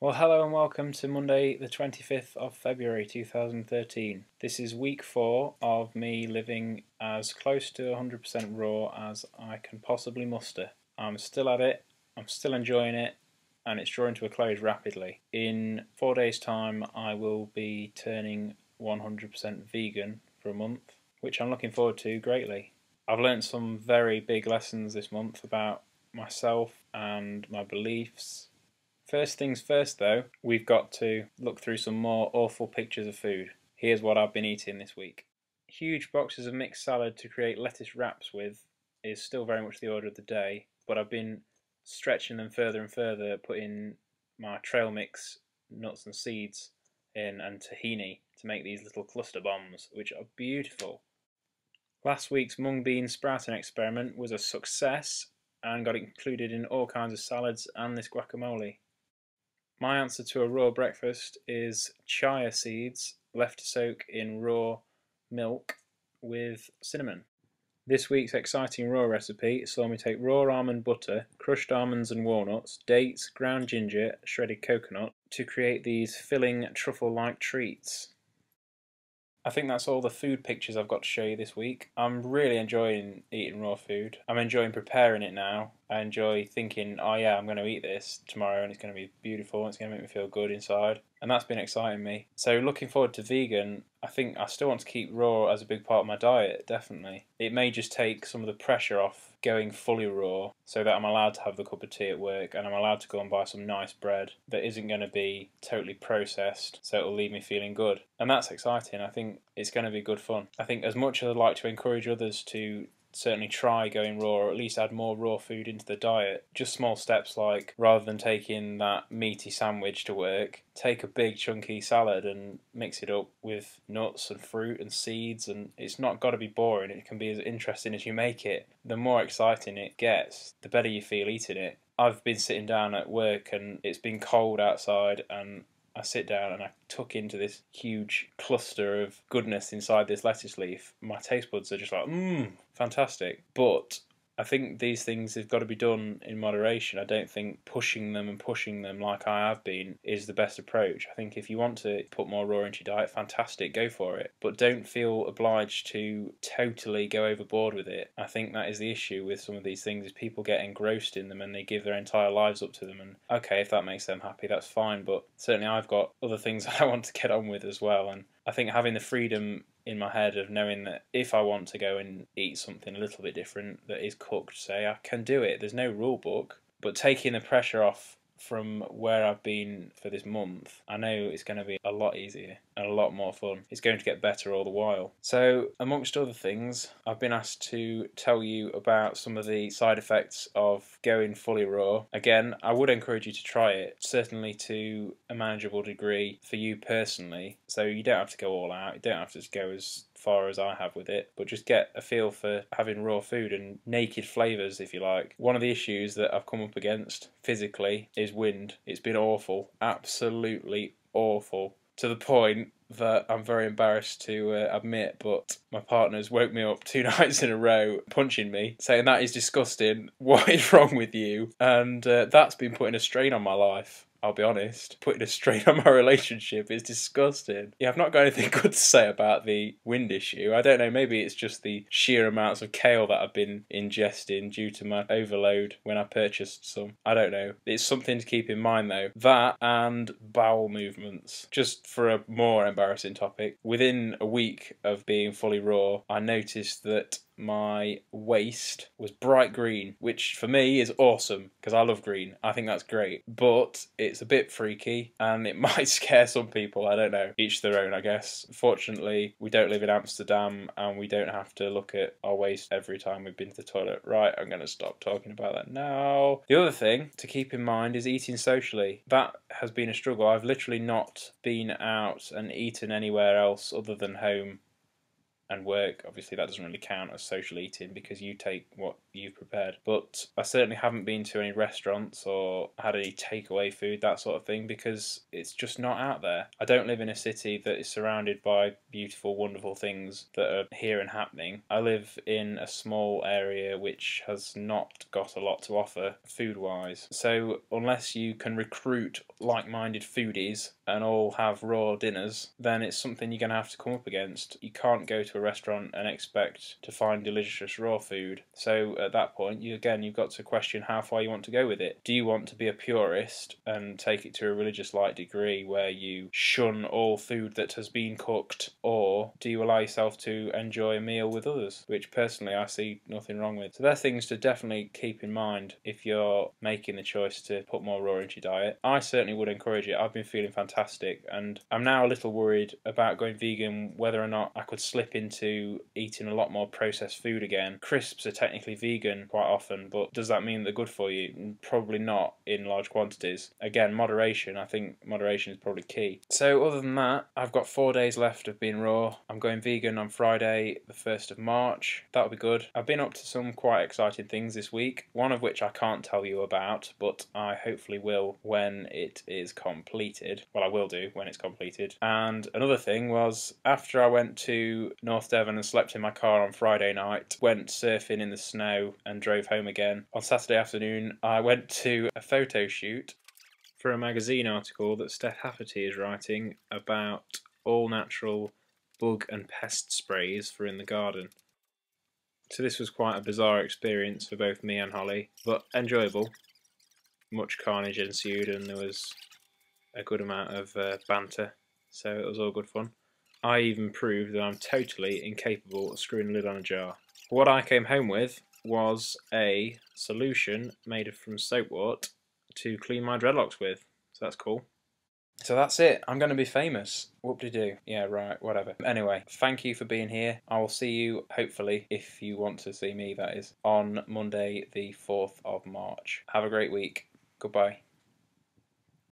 Well, hello and welcome to Monday, the 25th of February 2013. This is week 4 of me living as close to 100% raw as I can possibly muster. I'm still at it, I'm still enjoying it, and it's drawing to a close rapidly. In 4 days' time, I will be turning 100% vegan for a month, which I'm looking forward to greatly. I've learned some very big lessons this month about myself and my beliefs. First things first though, we've got to look through some more awful pictures of food. Here's what I've been eating this week. Huge boxes of mixed salad to create lettuce wraps with is still very much the order of the day, but I've been stretching them further and further, putting my trail mix nuts and seeds in and tahini to make these little cluster bombs, which are beautiful. Last week's mung bean sprouting experiment was a success and got included in all kinds of salads and this guacamole. My answer to a raw breakfast is chia seeds left to soak in raw milk with cinnamon. This week's exciting raw recipe saw me take raw almond butter, crushed almonds and walnuts, dates, ground ginger, shredded coconut to create these filling truffle-like treats. I think that's all the food pictures I've got to show you this week. I'm really enjoying eating raw food. I'm enjoying preparing it now. I enjoy thinking, oh yeah, I'm going to eat this tomorrow and it's going to be beautiful, it's going to make me feel good inside. And that's been exciting me. So looking forward to vegan, I think I still want to keep raw as a big part of my diet, definitely. It may just take some of the pressure off going fully raw so that I'm allowed to have the cup of tea at work and I'm allowed to go and buy some nice bread that isn't going to be totally processed, so it'll leave me feeling good. And that's exciting. I think it's going to be good fun. I think as much as I'd like to encourage others to certainly try going raw, or at least add more raw food into the diet, just small steps like, rather than taking that meaty sandwich to work, take a big chunky salad and mix it up with nuts and fruit and seeds, and it's not got to be boring, it can be as interesting as you make it. The more exciting it gets, the better you feel eating it. I've been sitting down at work and it's been cold outside and I sit down and I tuck into this huge cluster of goodness inside this lettuce leaf. My taste buds are just like, fantastic. But I think these things have got to be done in moderation. I don't think pushing them like I have been is the best approach. I think if you want to put more raw into your diet, fantastic, go for it. But don't feel obliged to totally go overboard with it. I think that is the issue with some of these things, is people get engrossed in them and they give their entire lives up to them. And okay, if that makes them happy, that's fine. But certainly I've got other things that I want to get on with as well. And I think having the freedom in my head of knowing that if I want to go and eat something a little bit different that is cooked, say, I can do it. There's no rule book, but taking the pressure off from where I've been for this month, I know it's going to be a lot easier and a lot more fun. It's going to get better all the while. So, amongst other things, I've been asked to tell you about some of the side effects of going fully raw. Again, I would encourage you to try it, certainly to a manageable degree for you personally. So you don't have to go all out, you don't have to go as far as I have with it, but just get a feel for having raw food and naked flavours, if you like. One of the issues that I've come up against physically is wind. It's been awful, absolutely awful, to the point that I'm very embarrassed to admit, but my partner's woke me up 2 nights in a row punching me, saying that is disgusting, what is wrong with you? And that's been putting a strain on my life. I'll be honest, putting a strain on my relationship is disgusting. Yeah, I've not got anything good to say about the wind issue. I don't know, maybe it's just the sheer amounts of kale that I've been ingesting due to my overload when I purchased some. I don't know. It's something to keep in mind though. That and bowel movements. Just for a more embarrassing topic, within a week of being fully raw, I noticed that my waist was bright green, which for me is awesome because I love green. I think that's great, but it's a bit freaky and it might scare some people. I don't know, each their own, I guess. Fortunately, we don't live in Amsterdam and we don't have to look at our waist every time we've been to the toilet. Right, I'm going to stop talking about that now. The other thing to keep in mind is eating socially. That has been a struggle. I've literally not been out and eaten anywhere else other than home and work. Obviously that doesn't really count as social eating because you take what you've prepared. But I certainly haven't been to any restaurants or had any takeaway food, that sort of thing, because it's just not out there. I don't live in a city that is surrounded by beautiful, wonderful things that are here and happening. I live in a small area which has not got a lot to offer food-wise. So unless you can recruit like-minded foodies and all have raw dinners, then it's something you're going to have to come up against. You can't go to a restaurant and expect to find delicious raw food. So at that point, you've got to question how far you want to go with it. Do you want to be a purist and take it to a religious-like degree where you shun all food that has been cooked, or do you allow yourself to enjoy a meal with others, which personally I see nothing wrong with. So they're things to definitely keep in mind if you're making the choice to put more raw into your diet. I certainly would encourage it. I've been feeling fantastic, and I'm now a little worried about going vegan, whether or not I could slip into eating a lot more processed food again. Crisps are technically vegan quite often, but does that mean they're good for you? Probably not in large quantities. Again, moderation. I think moderation is probably key. So other than that, I've got 4 days left of being raw. I'm going vegan on Friday, the 1st of March. That'll be good. I've been up to some quite exciting things this week, one of which I can't tell you about, but I hopefully will when it is completed. Well, I will do when it's completed. And another thing was, after I went to North Devon and slept in my car on Friday night, went surfing in the snow and drove home again, on Saturday afternoon I went to a photo shoot for a magazine article that Steph Hafferty is writing about all-natural bug and pest sprays for in the garden. So this was quite a bizarre experience for both me and Holly, but enjoyable. Much carnage ensued and there was a good amount of banter, so it was all good fun. I even proved that I'm totally incapable of screwing a lid on a jar. What I came home with was a solution made from soap wort to clean my dreadlocks with, so that's cool. So that's it. I'm going to be famous. Whoop-de-doo. Yeah, right, whatever. Anyway, thank you for being here. I will see you, hopefully, if you want to see me, that is, on Monday the 4th of March. Have a great week. Goodbye.